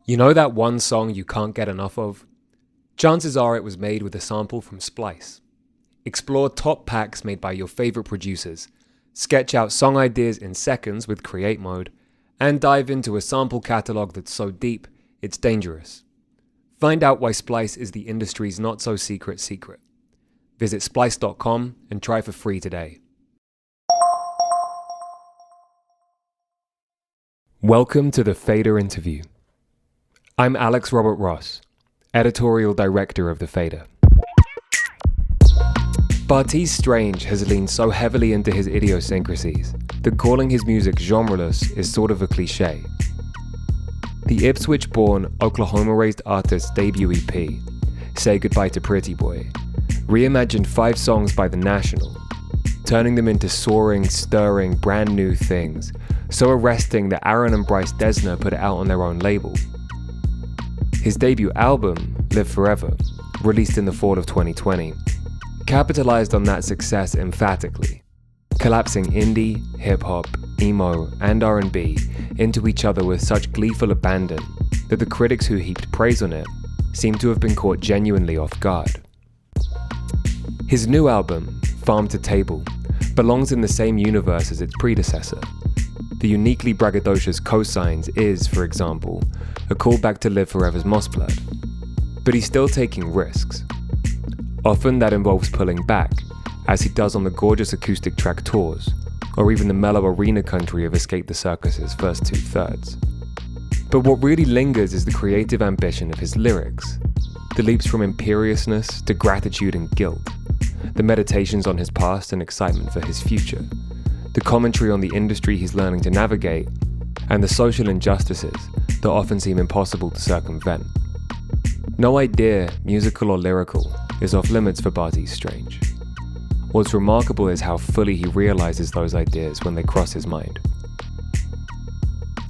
You know that one song you can't get enough of? Chances are it was made with a sample from Splice. Explore top packs made by your favorite producers, sketch out song ideas in seconds with Create Mode, and dive into a sample catalog that's so deep, it's dangerous. Find out why Splice is the industry's not-so-secret secret. Visit splice.com and try for free today. Welcome to the Fader Interview. I'm Alex Robert Ross, Editorial Director of The Fader. Bartees Strange has leaned so heavily into his idiosyncrasies that calling his music genreless is sort of a cliche. The Ipswich-born, Oklahoma-raised artist's debut EP, Say Goodbye to Pretty Boy, reimagined 5 songs by The National, turning them into soaring, stirring, brand new things, so arresting that Aaron and Bryce Dessner put it out on their own label. His debut album, Live Forever, released in the fall of 2020, capitalized on that success emphatically, collapsing indie, hip-hop, emo, and R&B into each other with such gleeful abandon that the critics who heaped praise on it seem to have been caught genuinely off guard. His new album, Farm to Table, belongs in the same universe as its predecessor. The uniquely braggadocious cosigns is, for example, a callback to Live Forever's Moss Blood. But he's still taking risks. Often that involves pulling back, as he does on the gorgeous acoustic track Tours, or even the mellow arena country of Escape the Circus's first 2/3. But what really lingers is the creative ambition of his lyrics, the leaps from imperiousness to gratitude and guilt, the meditations on his past and excitement for his future, the commentary on the industry he's learning to navigate, and the social injustices that often seem impossible to circumvent. No idea, musical or lyrical, is off limits for Bartees Strange. What's remarkable is how fully he realizes those ideas when they cross his mind.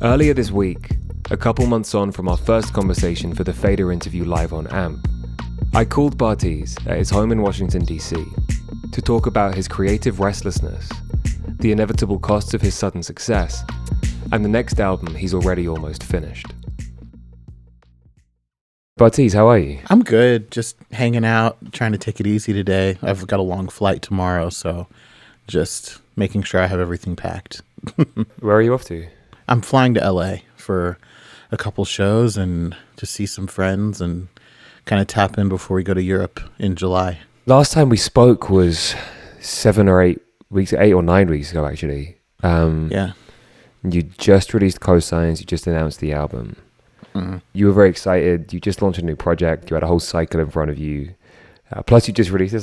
Earlier this week, a couple months on from our first conversation for the Fader Interview live on AMP, I called Bartees at his home in Washington, D.C. to talk about his creative restlessness, the inevitable costs of his sudden success, and the next album he's already almost finished. Bartees, how are you? I'm good. Just hanging out, trying to take it easy today. I've got a long flight tomorrow, so just making sure I have everything packed. Where are you off to? I'm flying to LA for a couple shows and to see some friends and kind of tap in before we go to Europe in July. Last time we spoke was 8 or 9 weeks ago, actually. Yeah. You just released Cosigns, you just announced the album. Mm-hmm. You were very excited. You just launched a new project. You had a whole cycle in front of you. Plus, you just released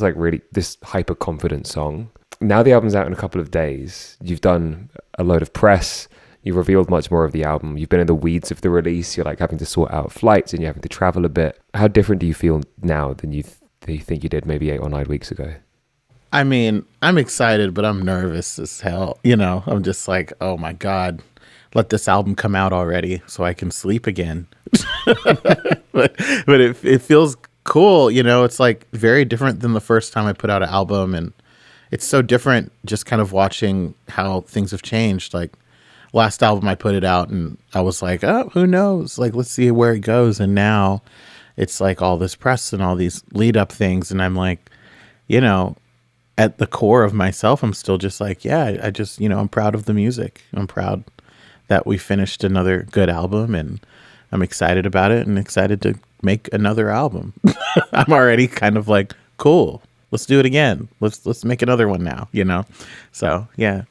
this hyper confident song. Now the album's out in a couple of days. You've done a load of press. You've revealed much more of the album. You've been in the weeds of the release. You're like having to sort out flights and you're having to travel a bit. How different do you feel now than you think you did maybe 8 or 9 weeks ago? I mean, I'm excited, but I'm nervous as hell. I'm just like, oh my God, let this album come out already so I can sleep again. but it feels cool. It's like very different than the first time I put out an album. And it's so different just kind of watching how things have changed. Like last album I put it out and I was like, oh, who knows? Like, let's see where it goes. And now it's like all this press and all these lead up things. And I'm like, at the core of myself, I'm still just like, yeah, I just, I'm proud of the music. I'm proud that we finished another good album and I'm excited about it and excited to make another album. I'm already kind of like, cool, let's do it again. Let's make another one now, So, yeah.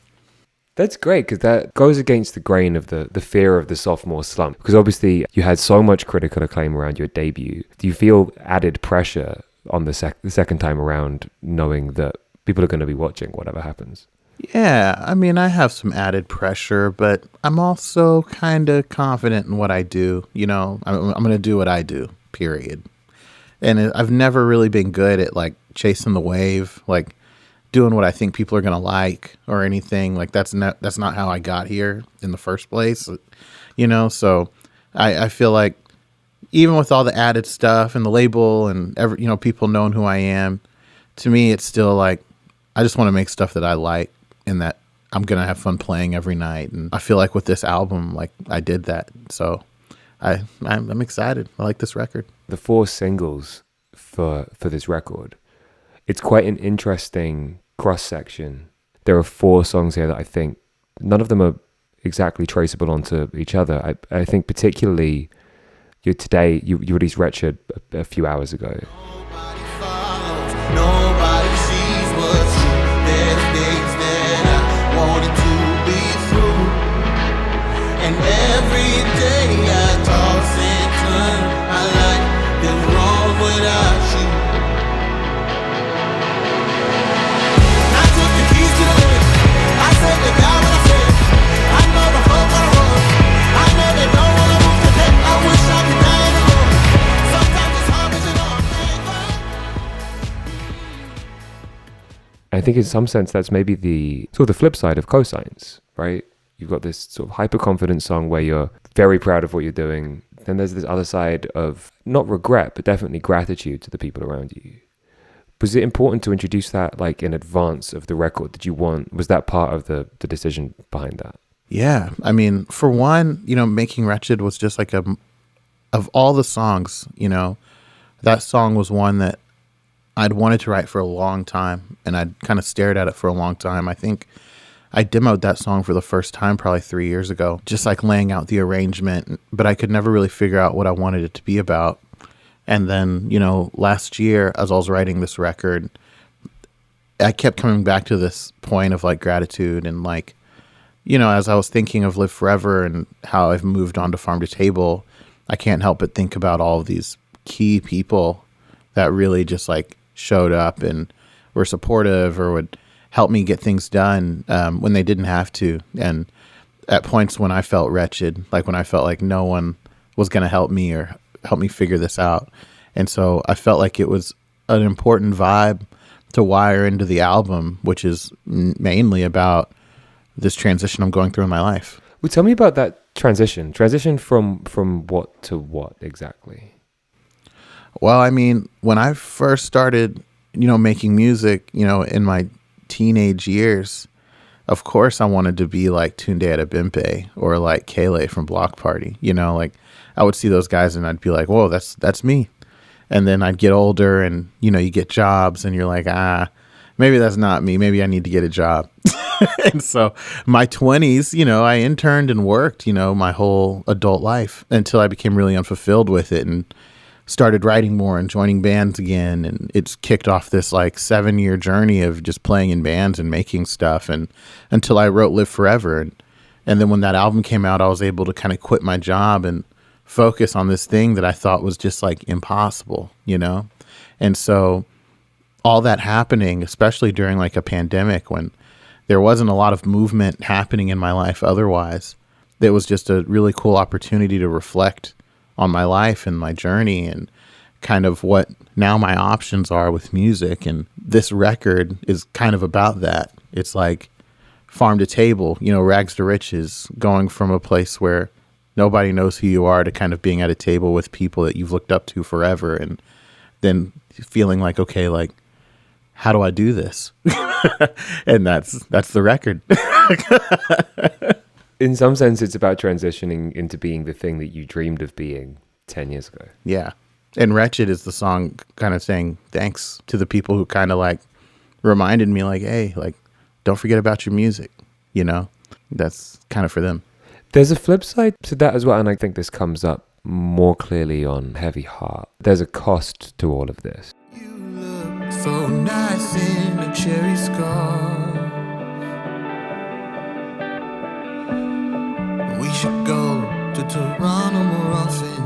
That's great because that goes against the grain of the fear of the sophomore slump. Because obviously you had so much critical acclaim around your debut. Do you feel added pressure on the second time around knowing that people are going to be watching whatever happens? Yeah, I mean, I have some added pressure, but I'm also kind of confident in what I do. I'm going to do what I do, period. And I've never really been good at like chasing the wave, like doing what I think people are going to like or anything. Like that's not how I got here in the first place, So I feel like even with all the added stuff and the label and people knowing who I am, to me, it's still like, I just want to make stuff that I like and that I'm going to have fun playing every night. And I feel like with this album, like I did that. So I'm excited. I like this record. The 4 singles for this record, it's quite an interesting cross section. There are 4 songs here that I think none of them are exactly traceable onto each other. I think particularly you released Wretched a few hours ago. Nobody follows, nobody sees what's true. There's days that I wanted to be through, and every day I toss and turn. My life is wrong without you. I took the keys to the lift. I said to God what I said. I know the fuck what I was. I know they don't wanna move today. I wish I could die in the Lord. Sometimes it's hard as it all I think in some sense that's maybe the sort of the flip side of cosigns, right? You've got this sort of hyper-confident song where you're very proud of what you're doing. Then there's this other side of not regret, but definitely gratitude to the people around you. Was it important to introduce that like in advance of the record? Was that part of the decision behind that? Yeah. I mean, for one, making Wretched was just like of all the songs, that song was one that I'd wanted to write for a long time, and I'd kind of stared at it for a long time. I think I demoed that song for the first time probably 3 years ago, just like laying out the arrangement, but I could never really figure out what I wanted it to be about. And then, last year, as I was writing this record, I kept coming back to this point of like gratitude and like, as I was thinking of Live Forever and how I've moved on to Farm to Table, I can't help but think about all of these key people that really just like showed up and were supportive or would help me get things done when they didn't have to. And at points when I felt wretched, like when I felt like no one was going to help me or help me figure this out. And so I felt like it was an important vibe to wire into the album, which is mainly about this transition I'm going through in my life. Well, tell me about that transition. Transition from what to what exactly? Well, I mean, when I first started, making music, in my teenage years, of course I wanted to be like Tunde Adebimpe or like Kele from Block Party. Like I would see those guys and I'd be like, whoa, that's me. And then I'd get older and, you get jobs and you're like, maybe that's not me. Maybe I need to get a job. And so my 20s, I interned and worked, my whole adult life until I became really unfulfilled with it and started writing more and joining bands again. And it's kicked off this like 7-year journey of just playing in bands and making stuff. And until I wrote Live Forever. And then when that album came out, I was able to kind of quit my job and focus on this thing that I thought was just like impossible, And so all that happening, especially during like a pandemic when there wasn't a lot of movement happening in my life otherwise, it was just a really cool opportunity to reflect on my life and my journey and kind of what now my options are with music. And this record is kind of about that. It's like farm to table, rags to riches, going from a place where nobody knows who you are to kind of being at a table with people that you've looked up to forever. And then feeling like, okay, like, how do I do this? And that's the record. In some sense, it's about transitioning into being the thing that you dreamed of being 10 years ago. Yeah. And Wretched is the song kind of saying thanks to the people who kind of like reminded me like, hey, like, don't forget about your music. That's kind of for them. There's a flip side to that as well. And I think this comes up more clearly on Heavy Heart. There's a cost to all of this. You look so nice in a cherry scarf. We should go to Toronto more often.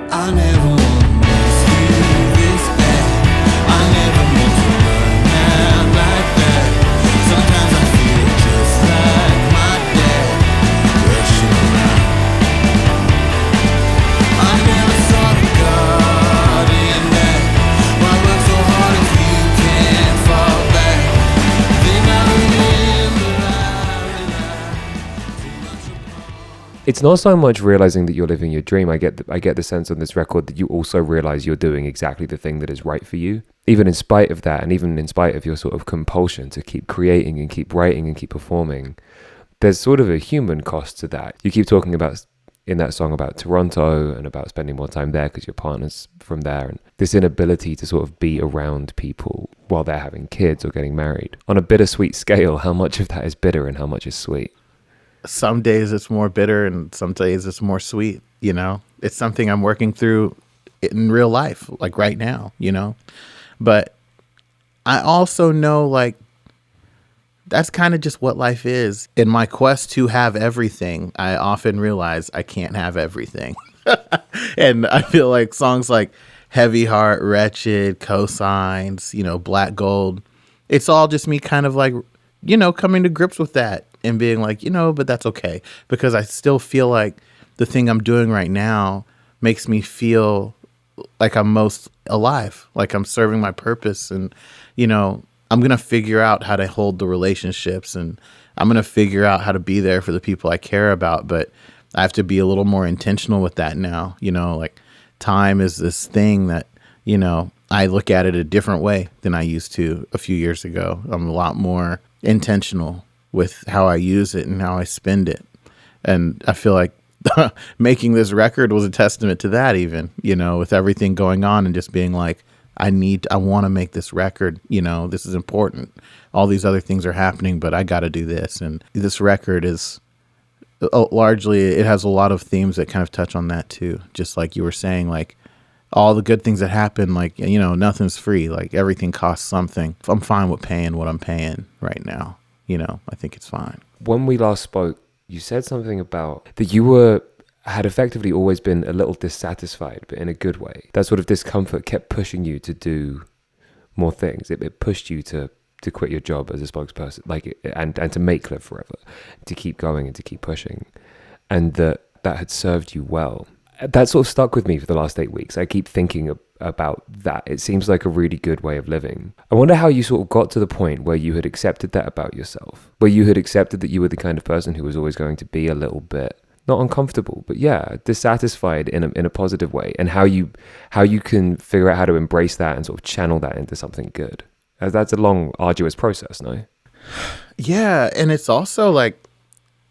I never want to miss you this bad. I never meant to run out like that. Sometimes I feel just like my dad, rushing around. I never saw the God in that. Why work so hard if you can't fall back? Then I remember It's not so much realizing that you're living your dream. I get the sense on this record that you also realize you're doing exactly the thing that is right for you, even in spite of that, and even in spite of your sort of compulsion to keep creating and keep writing and keep performing. There's sort of a human cost to that. You keep talking about in that song about Toronto and about spending more time there because your partner's from there, and this inability to sort of be around people while they're having kids or getting married. On a bittersweet scale, how much of that is bitter and how much is sweet? Some days it's more bitter and some days it's more sweet, you know? It's something I'm working through in real life, like right now, you know? But I also know, like, that's kind of just what life is. In my quest to have everything, I often realize I can't have everything. And I feel like songs like Heavy Heart, Wretched, Cosigns, you know, Black Gold, it's all just me kind of like, you know, coming to grips with that and being like, you know, but that's okay. Because I still feel like the thing I'm doing right now makes me feel like I'm most alive, like I'm serving my purpose. And, you know, I'm going to figure out how to hold the relationships, and I'm going to figure out how to be there for the people I care about. But I have to be a little more intentional with that now. You know, like time is this thing that, you know, I look at it a different way than I used to a few years ago. I'm a lot more intentional with how I use it and how I spend it. And I feel like making this record was a testament to that, even, you know, with everything going on and just being like, I want to make this record, you know, this is important. All these other things are happening, but I got to do this. And this record is largely, it has a lot of themes that kind of touch on that too. Just like you were saying, like all the good things that happen, like, you know, nothing's free. Like everything costs something. I'm fine with paying what I'm paying right now. You know, I think it's fine. When we last spoke, you said something about that you had effectively always been a little dissatisfied, but in a good way. That sort of discomfort kept pushing you to do more things. It pushed you to quit your job as a spokesperson, like, and to make Live Forever, to keep going and to keep pushing, and that had served you well. That sort of stuck with me for the last 8 weeks. I keep thinking about that. It seems like a really good way of living. I wonder how you sort of got to the point where you had accepted that about yourself, where you had accepted that you were the kind of person who was always going to be a little bit not uncomfortable, but yeah, dissatisfied in a positive way, and how you can figure out how to embrace that and sort of channel that into something good. That's a long, arduous process, no? Yeah, and it's also like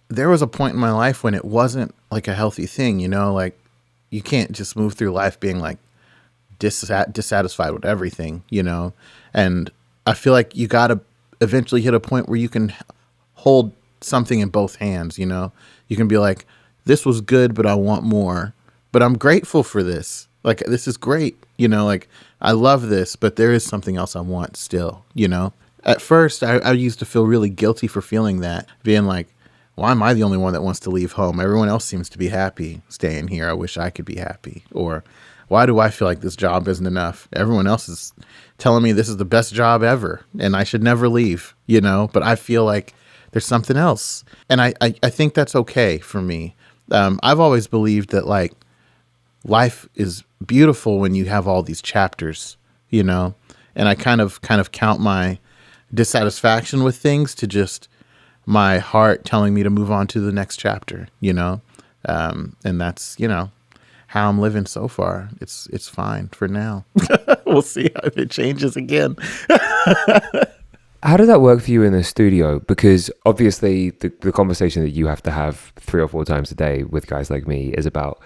there was a point in my life when it wasn't like a healthy thing, you know, like you can't just move through life being like dissatisfied with everything, you know, and I feel like you got to eventually hit a point where you can hold something in both hands, you know, you can be like, this was good, but I want more. But I'm grateful for this. Like, this is great. You know, like, I love this, but there is something else I want still, you know? At first, I used to feel really guilty for feeling that, being like, why am I the only one that wants to leave home? Everyone else seems to be happy staying here. I wish I could be happy. Or why do I feel like this job isn't enough? Everyone else is telling me this is the best job ever and I should never leave, you know? But I feel like there's something else. And I think that's okay for me. I've always believed that like life is beautiful when you have all these chapters, you know, and I kind of count my dissatisfaction with things to just my heart telling me to move on to the next chapter, you know, and that's, you know, how I'm living so far. It's fine for now. We'll see if it changes again. How does that work for you in the studio? Because obviously the conversation that you have to have 3 or 4 times a day with guys like me is about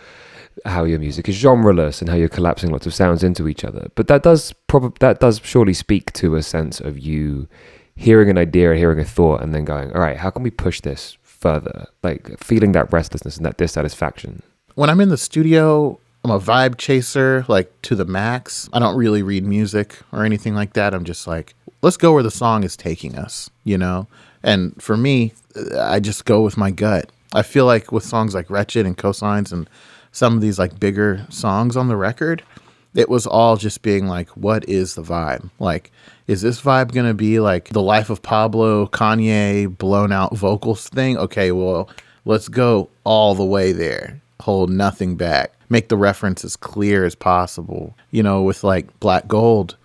how your music is genreless and how you're collapsing lots of sounds into each other. But that does surely speak to a sense of you hearing an idea and hearing a thought and then going, all right, how can we push this further? Like feeling that restlessness and that dissatisfaction. When I'm in the studio, I'm a vibe chaser, like to the max. I don't really read music or anything like that. I'm just like, let's go where the song is taking us, you know? And for me, I just go with my gut. I feel like with songs like Wretched and Cosigns and some of these like bigger songs on the record, it was all just being like, what is the vibe? Like, is this vibe going to be like the Life of Pablo, Kanye, blown out vocals thing? Okay, well, let's go all the way there. Hold nothing back. Make the reference as clear as possible. You know, with like Black Gold,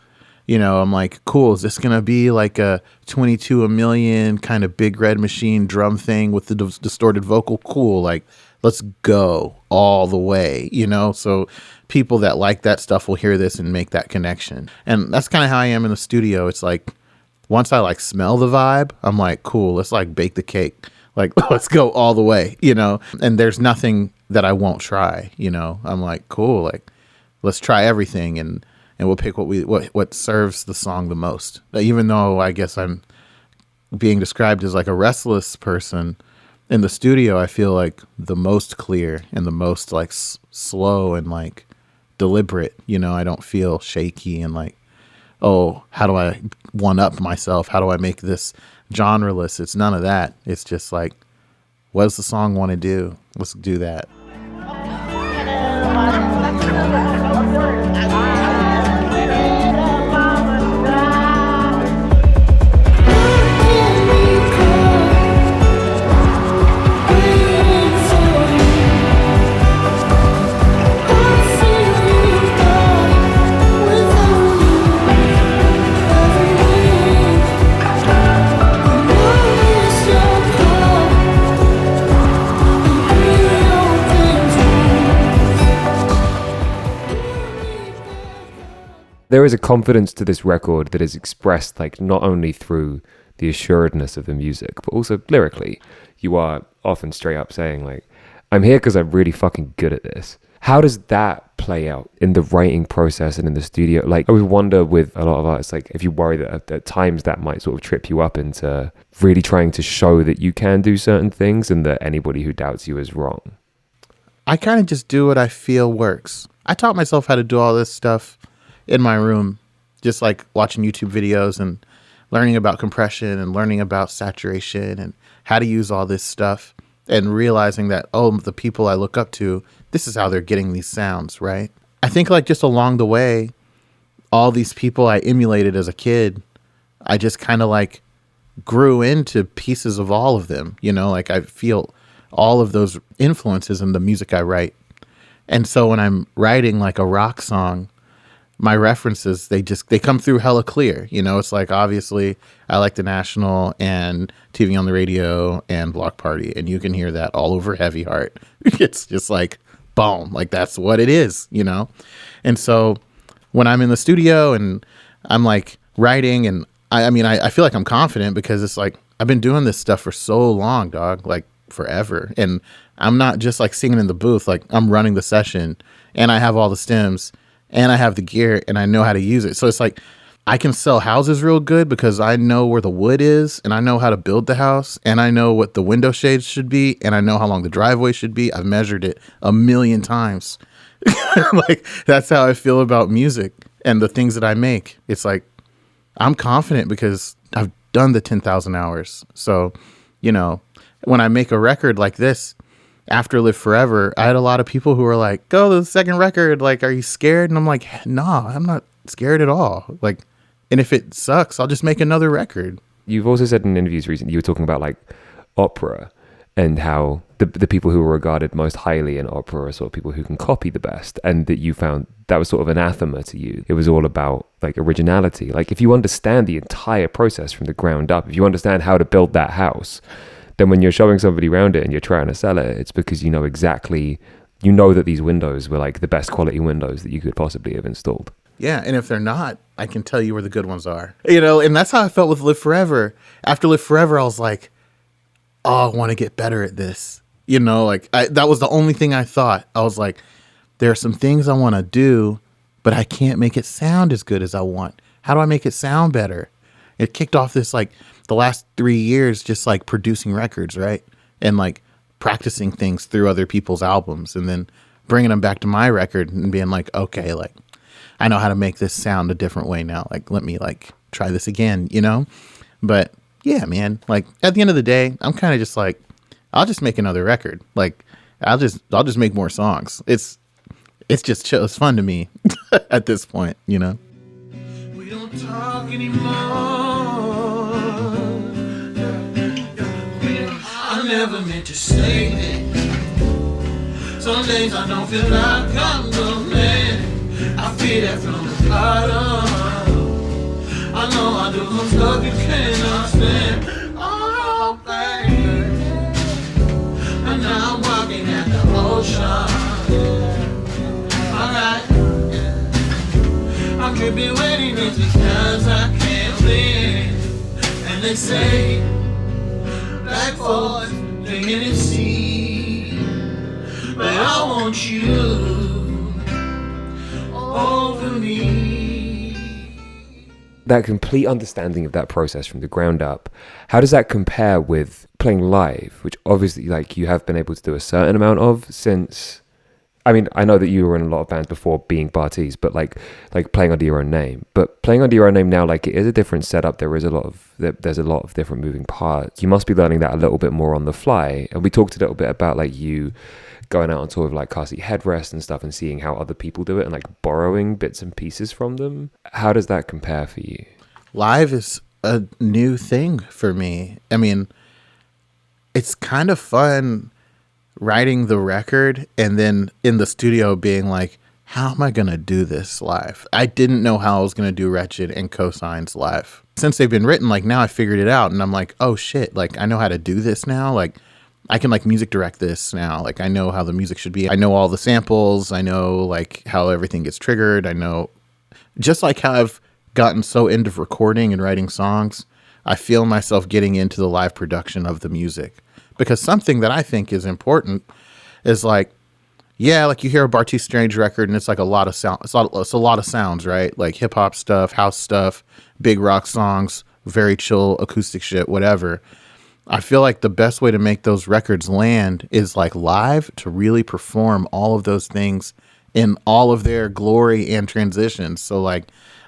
you know, I'm like, cool, is this going to be like a 22 a million kind of Big Red Machine drum thing with the distorted vocal? Cool, like, let's go all the way, you know? So people that like that stuff will hear this and make that connection. And that's kind of how I am in the studio. It's like, once I like smell the vibe, I'm like, cool, let's like bake the cake. Like, let's go all the way, you know? And there's nothing that I won't try, you know? I'm like, cool, like, let's try everything, and we'll pick what serves the song the most. Even though I guess I'm being described as like a restless person, in the studio, I feel like the most clear and the most like slow and like deliberate, you know? I don't feel shaky and like, oh, how do I one up myself? How do I make this genreless? It's none of that. It's just like, what does the song want to do? Let's do that. There is a confidence to this record that is expressed like not only through the assuredness of the music, but also lyrically. You are often straight up saying like, I'm here because I'm really fucking good at this. How does that play out in the writing process and in the studio? Like, I would wonder with a lot of artists, like if you worry that at times that might sort of trip you up into really trying to show that you can do certain things and that anybody who doubts you is wrong. I kind of just do what I feel works. I taught myself how to do all this stuff in my room, just like watching YouTube videos and learning about compression and learning about saturation and how to use all this stuff, and realizing that, oh, the people I look up to, this is how they're getting these sounds, right? I think like just along the way, all these people I emulated as a kid, I just kind of like grew into pieces of all of them, you know, like I feel all of those influences in the music I write. And so when I'm writing like a rock song, my references, they come through hella clear. You know, it's like, obviously I like The National and TV on the Radio and Block Party, and you can hear that all over Heavy Heart. It's just like, boom, like that's what it is, you know? And so when I'm in the studio and I'm like writing, and I mean, I feel like I'm confident because it's like, I've been doing this stuff for so long, dog, like forever. And I'm not just like singing in the booth, like I'm running the session and I have all the stems and I have the gear and I know how to use it. So it's like, I can sell houses real good because I know where the wood is and I know how to build the house and I know what the window shades should be and I know how long the driveway should be. I've measured it 1,000,000 times. Like, that's how I feel about music and the things that I make. It's like, I'm confident because I've done the 10,000 hours. So, you know, when I make a record like this, after Live Forever, I had a lot of people who were like, go to the second record. Like, are you scared? And I'm like, nah, I'm not scared at all. Like, and if it sucks, I'll just make another record. You've also said in interviews recently, you were talking about like opera and how the people who were regarded most highly in opera are sort of people who can copy the best, and that you found that was sort of anathema to you. It was all about like originality. Like, if you understand the entire process from the ground up, if you understand how to build that house, then when you're showing somebody around it and you're trying to sell it, it's because you know exactly, you know that these windows were like the best quality windows that you could possibly have installed. Yeah, and if they're not, I can tell you where the good ones are. You know, and that's how I felt with Live Forever. After Live Forever, I was like, oh, I want to get better at this. You know, like, that was the only thing I thought. I was like, there are some things I want to do, but I can't make it sound as good as I want. How do I make it sound better? It kicked off this, like, the last 3 years just, like, producing records, right? And, like, practicing things through other people's albums and then bringing them back to my record and being like, okay, like, I know how to make this sound a different way now. Like, let me like try this again, you know? But yeah, man, like at the end of the day, I'm kind of just like, I'll just make another record. Like, I'll just make more songs. It's just chill. It's fun to me at this point, you know? We don't talk anymore. I never meant to say that. Some days I don't feel like I'm the man. I feel that from the bottom. I know I do some stuff you cannot stand. Oh, baby. And now I'm walking at the ocean. Alright. I'm dripping waiting it's because I can't win. And they say, black folks fantasy, but I want you over me. That complete understanding of that process from the ground up, how does that compare with playing live, which obviously like you have been able to do a certain amount of since, I mean, I know that you were in a lot of bands before being Bartees, but like playing under your own name. But playing under your own name now, like it is a different setup. There's a lot of different moving parts. You must be learning that a little bit more on the fly. And we talked a little bit about like you going out on tour with like car seat headrest and stuff and seeing how other people do it and like borrowing bits and pieces from them. How does that compare for you? Live is a new thing for me. I mean, it's kind of fun writing the record and then in the studio being like, how am I going to do this live? I didn't know how I was going to do Wretched and Cosigns live. Since they've been written, like now I figured it out and I'm like, oh shit, like I know how to do this now. Like I can like music direct this now. Like I know how the music should be. I know all the samples. I know like how everything gets triggered. I know just like how I've gotten so into recording and writing songs, I feel myself getting into the live production of the music. Because something that I think is important is like, yeah, like you hear a Bartees Strange record and it's like a lot of sound. It's a lot of sounds, right? Like hip hop stuff, house stuff, big rock songs, very chill acoustic shit, whatever. I feel like the best way to make those records land is like live, to really perform all of those things in all of their glory and transitions. So like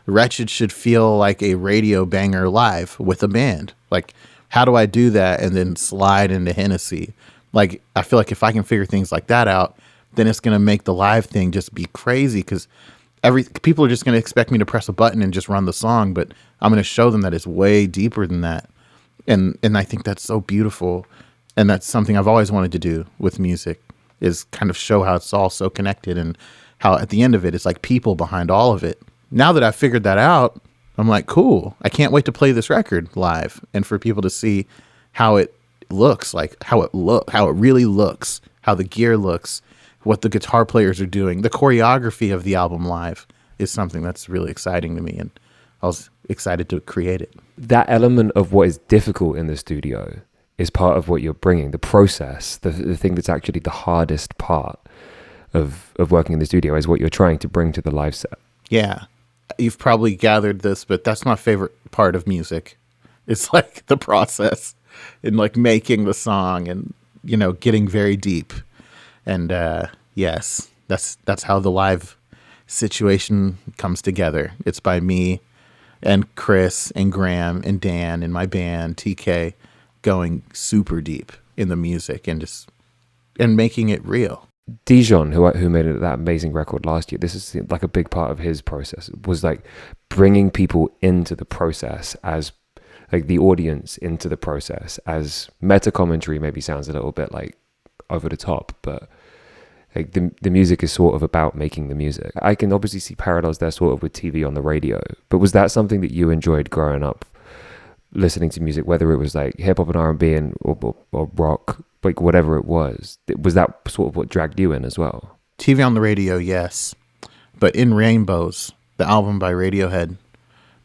Wretched should feel like a radio banger live with a band. Like, how do I do that and then slide into Hennessy? Like, I feel like if I can figure things like that out, then it's going to make the live thing just be crazy because people are just going to expect me to press a button and just run the song, but I'm going to show them that it's way deeper than that. And I think that's so beautiful. And that's something I've always wanted to do with music, is kind of show how it's all so connected and how at the end of it, it's like people behind all of it. Now that I've figured that out, I'm like, cool. I can't wait to play this record live and for people to see how it looks, like how it really looks, how the gear looks, what the guitar players are doing. The choreography of the album live is something that's really exciting to me, and I was excited to create it. That element of what is difficult in the studio is part of what you're bringing. The process, the thing that's actually the hardest part of working in the studio is what you're trying to bring to the live set. Yeah. You've probably gathered this, but that's my favorite part of music. It's like the process and like making the song and, you know, getting very deep. And yes, that's how the live situation comes together. It's by me and Chris and Graham and Dan and my band TK going super deep in the music and making it real. Dijon, who made that amazing record last year, this is like a big part of his process, was like bringing people into the process, as like the audience into the process, as meta commentary maybe sounds a little bit like over the top, but like the music is sort of about making the music. I can obviously see parallels there sort of with TV on the radio, but was that something that you enjoyed growing up, listening to music, whether it was like hip hop and R&B or rock, like whatever it was that sort of what dragged you in as well? TV on the radio, yes. But In Rainbows, the album by Radiohead,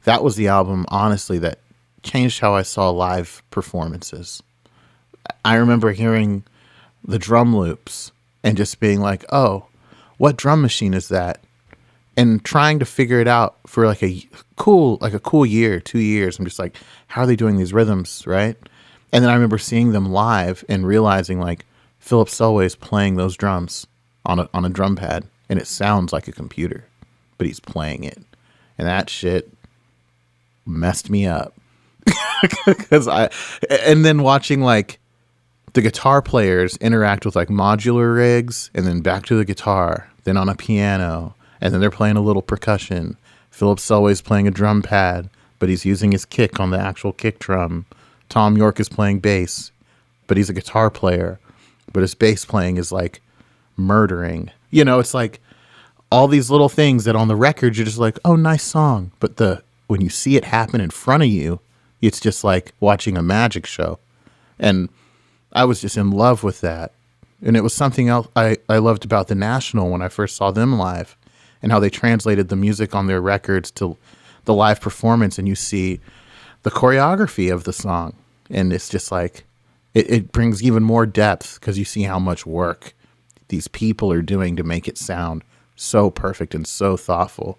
that was the album, honestly, that changed how I saw live performances. I remember hearing the drum loops and just being like, oh, what drum machine is that? And trying to figure it out for like a cool year, 2 years. I'm just like, how are they doing these rhythms, right? And then I remember seeing them live and realizing like Philip Selway's playing those drums on a drum pad, and it sounds like a computer, but he's playing it. And that shit messed me up. And then watching like the guitar players interact with like modular rigs and then back to the guitar, then on a piano, and then they're playing a little percussion. Philip Selway's playing a drum pad, but he's using his kick on the actual kick drum. Tom York is playing bass, but he's a guitar player, but his bass playing is like murdering. You know, it's like all these little things that on the record you're just like, oh, nice song. But when you see it happen in front of you, it's just like watching a magic show. And I was just in love with that. And it was something else I loved about The National when I first saw them live, and how they translated the music on their records to the live performance, and you see the choreography of the song. And it's just like, it brings even more depth because you see how much work these people are doing to make it sound so perfect and so thoughtful,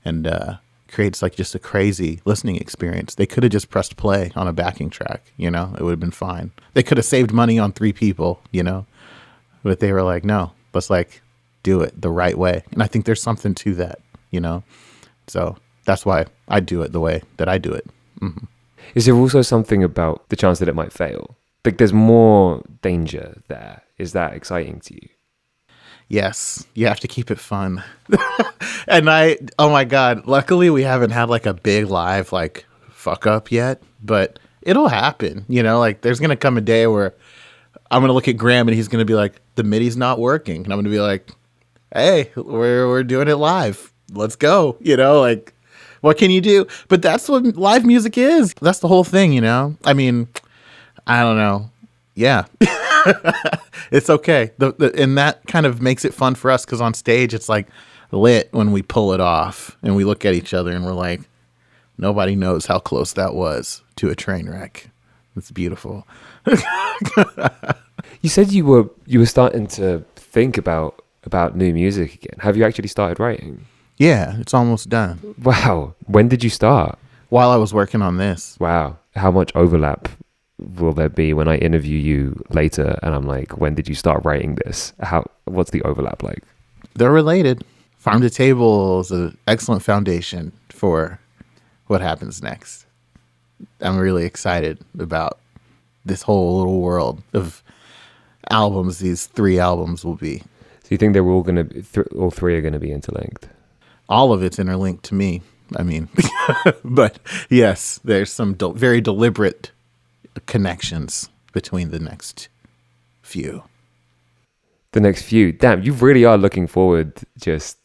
and creates like just a crazy listening experience. They could have just pressed play on a backing track, you know, it would have been fine. They could have saved money on 3 people, you know, but they were like, no, let's like do it the right way. And I think there's something to that, you know, so that's why I do it the way that I do it. Mm-hmm. Is there also something about the chance that it might fail? Like there's more danger there. Is that exciting to you? Yes, you have to keep it fun. And oh my God, luckily we haven't had like a big live like fuck up yet, but it'll happen. You know, like there's going to come a day where I'm going to look at Graham and he's going to be like, the MIDI's not working. And I'm going to be like, hey, we're doing it live. Let's go. You know, like what can you do? But that's what live music is. That's the whole thing, you know? I mean, I don't know. Yeah. It's okay. And that kind of makes it fun for us because on stage it's like lit when we pull it off and we look at each other and we're like, nobody knows how close that was to a train wreck. It's beautiful. You said you were starting to think about new music again. Have you actually started writing? Yeah, it's almost done. Wow. When did you start? While I was working on this. Wow. How much overlap will there be when I interview you later and I'm like, when did you start writing this? What's the overlap like? They're related. Farm to Table is an excellent foundation for what happens next. I'm really excited about this whole little world of albums these 3 albums will be. So you think they're all going to, all 3 are going to be interlinked? All of it's interlinked to me. I mean, but yes, there's some very deliberate connections between the next few. The next few. Damn, you really are looking forward just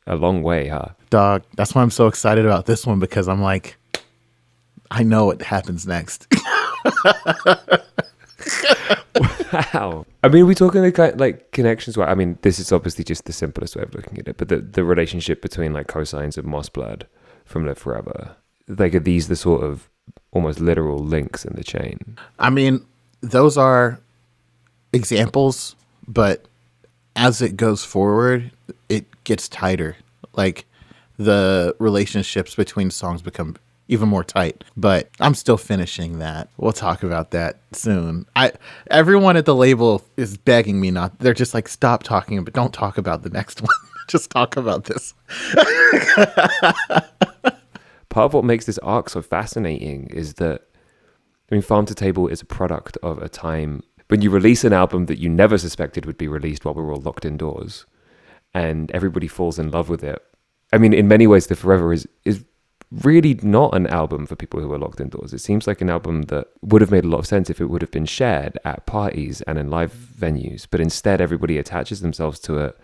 a long way, huh? Dog, that's why I'm so excited about this one because I'm like, I know what happens next. Wow. I mean, are we talking like connections where, I mean, this is obviously just the simplest way of looking at it, but the relationship between like cosigns of Moss Blood from Live Forever, like are these the sort of almost literal links in the chain? I mean, those are examples, but as it goes forward, it gets tighter. Like the relationships between songs become even more tight, but I'm still finishing that. We'll talk about that soon. Everyone at the label is begging me not. They're just like, stop talking, but don't talk about the next one. Just talk about this. Part of what makes this arc so fascinating is that, I mean, Farm to Table is a product of a time when you release an album that you never suspected would be released while we were all locked indoors, and everybody falls in love with it. I mean, in many ways, The Forever is really not an album for people who are locked indoors. It seems like an album that would have made a lot of sense if it would have been shared at parties and in live venues, but instead everybody attaches themselves to it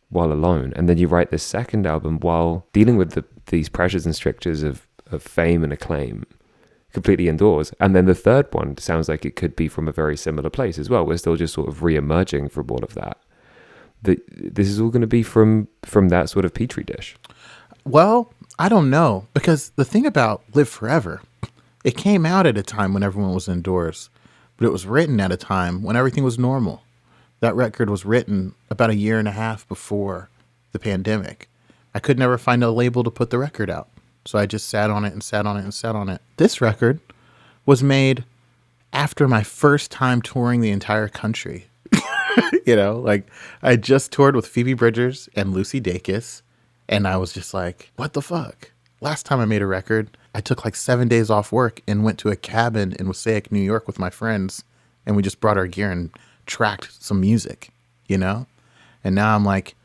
while alone. And then you write this second album while dealing with these pressures and strictures of fame and acclaim completely indoors. And then the third one sounds like it could be from a very similar place as well. We're still just sort of re-emerging from all of that. This is all going to be from that sort of petri dish. Well, I don't know, because the thing about Live Forever, it came out at a time when everyone was indoors, but it was written at a time when everything was normal. That record was written about 1.5 years before the pandemic. I could never find a label to put the record out, so I just sat on it and sat on it and sat on it. This record was made after my first time touring the entire country. You know, like I just toured with Phoebe Bridgers and Lucy Dacus. And I was just like, what the fuck? Last time I made a record, I took like 7 days off work and went to a cabin in Wassaic, New York with my friends. And we just brought our gear and tracked some music, you know? And now I'm like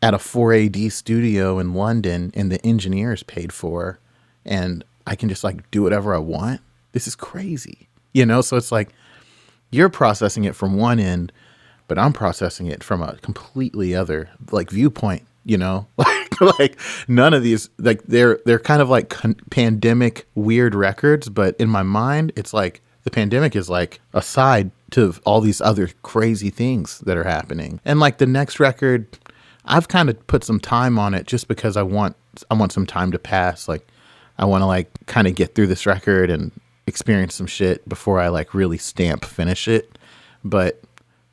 at a 4AD studio in London and the engineer is paid for. And I can just like do whatever I want. This is crazy, you know? So it's like you're processing it from one end, but I'm processing it from a completely other like viewpoint, you know? Like none of these, like they're kind of like pandemic weird records, but in my mind, it's like the pandemic is like a side to all these other crazy things that are happening. And like the next record, I've kind of put some time on it just because I want some time to pass. Like I want to like kind of get through this record and experience some shit before I like really finish it. But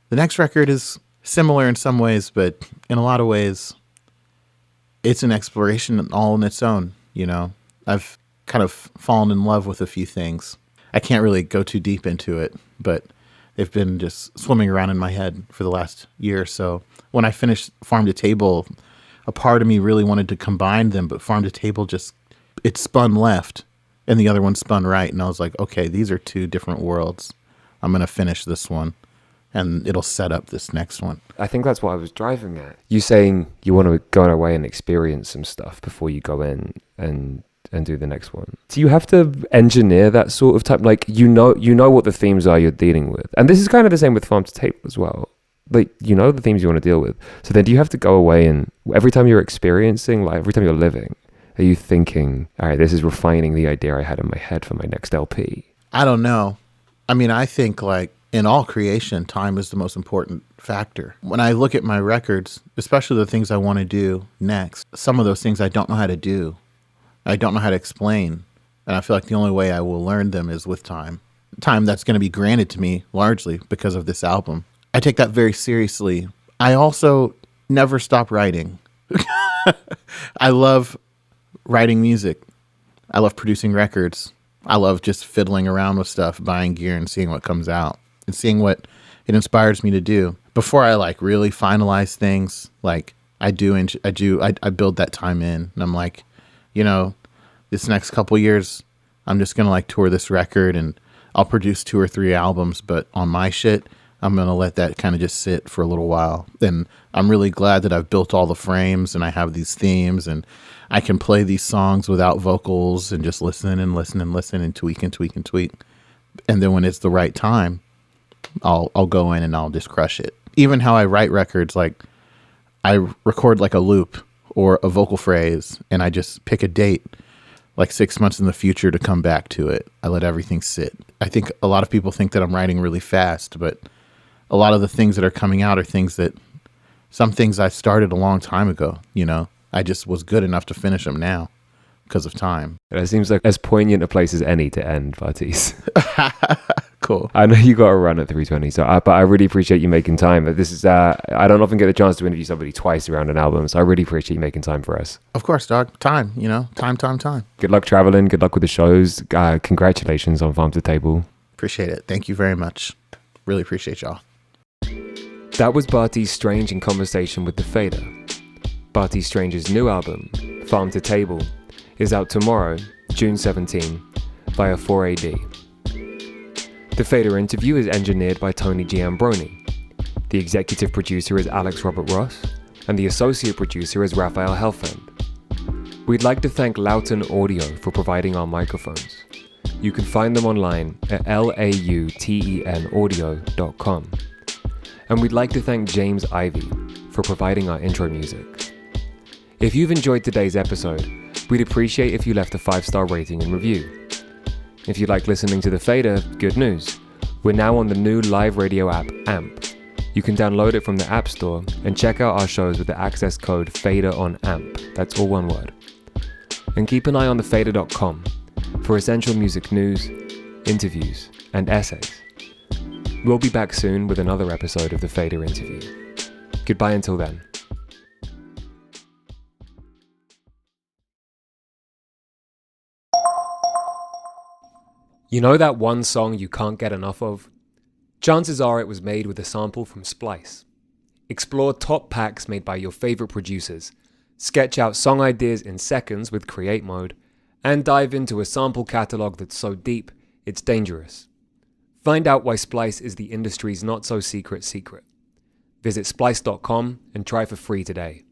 the next record is similar in some ways, but in a lot of ways, it's an exploration all on its own. I've kind of fallen in love with a few things. I can't really go too deep into it, but they've been just swimming around in my head for the last year or so. When I finished Farm to Table, a part of me really wanted to combine them, but Farm to Table it spun left and the other one spun right. And I was like, okay, these are two different worlds. I'm going to finish this one and it'll set up this next one. I think that's what I was driving at. You saying you want to go away and experience some stuff before you go in and do the next one. Do you have to engineer that sort of type? Like, you know what the themes are you're dealing with. And this is kind of the same with Farm to Table as well. Like, the themes you want to deal with. So then do you have to go away and every time you're experiencing, like every time you're living, are you thinking, all right, this is refining the idea I had in my head for my next LP? I don't know. I mean, I think like in all creation, time is the most important factor. When I look at my records, especially the things I want to do next, some of those things I don't know how to do. I don't know how to explain. And I feel like the only way I will learn them is with time. Time that's going to be granted to me largely because of this album. I take that very seriously. I also never stop writing. I love writing music. I love producing records. I love just fiddling around with stuff, buying gear and seeing what comes out and seeing what it inspires me to do. Before I like really finalize things, like I build that time in and I'm like, this next couple years, I'm just going to like tour this record and I'll produce 2 or 3 albums, but on my shit, I'm going to let that kind of just sit for a little while. And I'm really glad that I've built all the frames and I have these themes and I can play these songs without vocals and just listen and listen and listen and tweak and tweak and tweak. And then when it's the right time, I'll go in and I'll just crush it. Even how I write records, like I record like a loop or a vocal phrase and I just pick a date like 6 months in the future to come back to it. I let everything sit. I think a lot of people think that I'm writing really fast, but a lot of the things that are coming out are some things I started a long time ago, I just was good enough to finish them now because of time. It seems like as poignant a place as any to end, Bartees. Cool. I know you got to run at 3:20, but I really appreciate you making time. This is I don't often get the chance to interview somebody twice around an album, so I really appreciate you making time for us. Of course, dog. Time, time. Good luck traveling. Good luck with the shows. Congratulations on Farm to Table. Appreciate it. Thank you very much. Really appreciate y'all. That was Bartees Strange in conversation with The Fader. Bartees Strange's new album, Farm to Table, is out tomorrow, June 17, via 4AD. The Fader interview is engineered by Tony Giambroni. The executive producer is Alex Robert Ross, and the associate producer is Raphael Helfand. We'd like to thank Loughton Audio for providing our microphones. You can find them online at lautenaudio.com. And we'd like to thank James Ivey for providing our intro music. If you've enjoyed today's episode, we'd appreciate if you left a 5-star rating and review. If you like listening to The Fader, good news. We're now on the new live radio app, AMP. You can download it from the App Store and check out our shows with the access code FADER on AMP. That's all one word. And keep an eye on thefader.com for essential music news, interviews, and essays. We'll be back soon with another episode of The Fader Interview. Goodbye until then. You know that one song you can't get enough of? Chances are it was made with a sample from Splice. Explore top packs made by your favorite producers, sketch out song ideas in seconds with Create Mode, and dive into a sample catalog that's so deep, it's dangerous. Find out why Splice is the industry's not-so-secret secret. Visit splice.com and try for free today.